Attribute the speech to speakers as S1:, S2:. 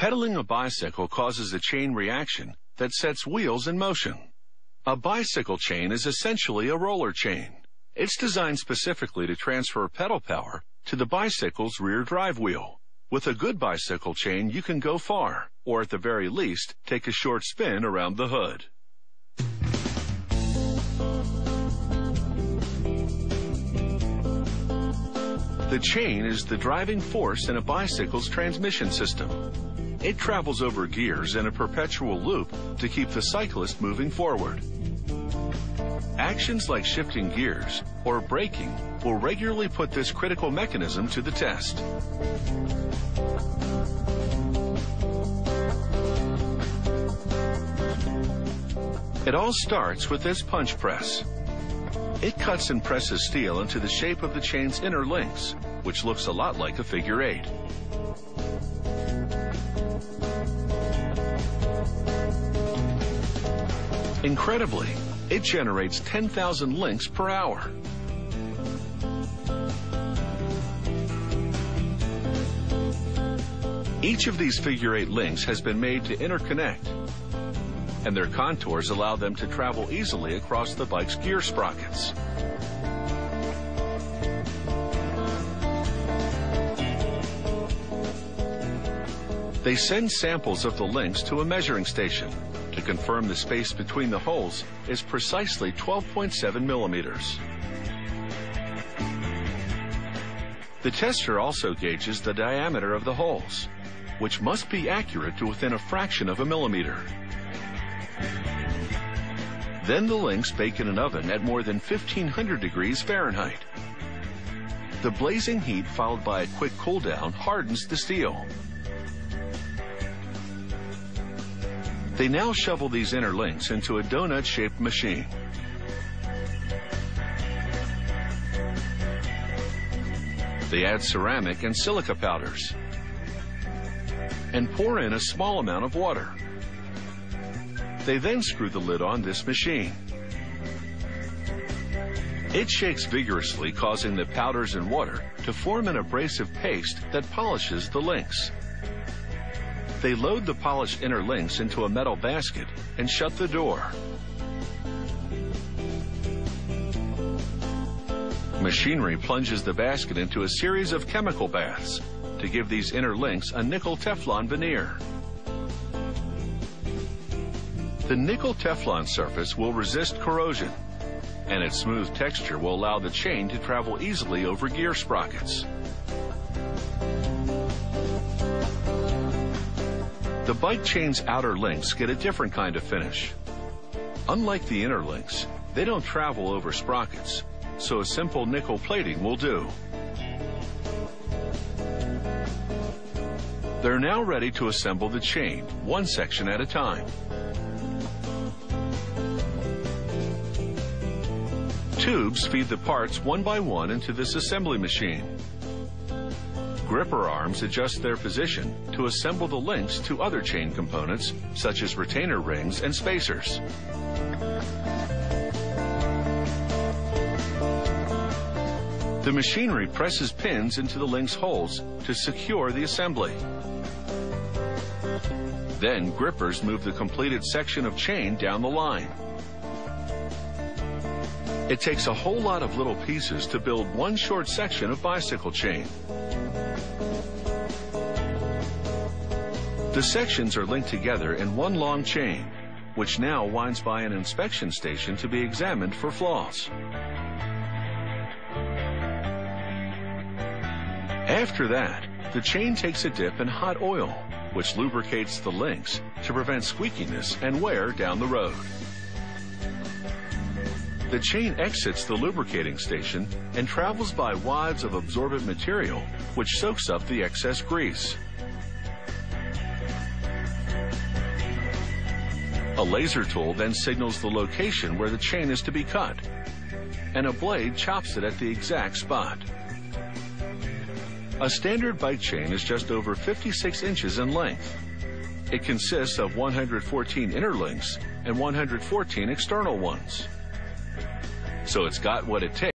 S1: Pedaling a bicycle causes a chain reaction that sets wheels in motion. A bicycle chain is essentially a roller chain. It's designed specifically to transfer pedal power to the bicycle's rear drive wheel. With a good bicycle chain, you can go far, or at the very least, take a short spin around the hood. The chain is the driving force in a bicycle's transmission system. It travels over gears in a perpetual loop to keep the cyclist moving forward. Actions like shifting gears or braking will regularly put this critical mechanism to the test. It all starts with this punch press. It cuts and presses steel into the shape of the chain's inner links, which looks a lot like a figure 8. Incredibly, it generates 10,000 links per hour. Each of these figure 8 links has been made to interconnect, and their contours allow them to travel easily across the bike's gear sprockets. They send samples of the links to a measuring station to confirm the space between the holes is precisely 12.7 millimeters. The tester also gauges the diameter of the holes, which must be accurate to within a fraction of a millimeter. Then the links bake in an oven at more than 1,500 degrees Fahrenheit. The blazing heat followed by a quick cool down hardens the steel. They now shovel these inner links into a donut-shaped machine. They add ceramic and silica powders and pour in a small amount of water. They then screw the lid on this machine. It shakes vigorously, causing the powders and water to form an abrasive paste that polishes the links. They load the polished inner links into a metal basket and shut the door. Machinery plunges the basket into a series of chemical baths to give these inner links a nickel Teflon veneer. The nickel Teflon surface will resist corrosion, and its smooth texture will allow the chain to travel easily over gear sprockets. The bike chain's outer links get a different kind of finish. Unlike the inner links, they don't travel over sprockets, so a simple nickel plating will do. They're now ready to assemble the chain, one section at a time. Tubes feed the parts one by one into this assembly machine. Gripper arms adjust their position to assemble the links to other chain components, such as retainer rings and spacers. The machinery presses pins into the links' holes to secure the assembly. Then grippers move the completed section of chain down the line. It takes a whole lot of little pieces to build one short section of bicycle chain. The sections are linked together in one long chain, which now winds by an inspection station to be examined for flaws. After that, the chain takes a dip in hot oil, which lubricates the links to prevent squeakiness and wear down the road. The chain exits the lubricating station and travels by wads of absorbent material, which soaks up the excess grease. A laser tool then signals the location where the chain is to be cut, and a blade chops it at the exact spot. A standard bike chain is just over 56 inches in length. It consists of 114 inner links and 114 external ones. So it's got what it takes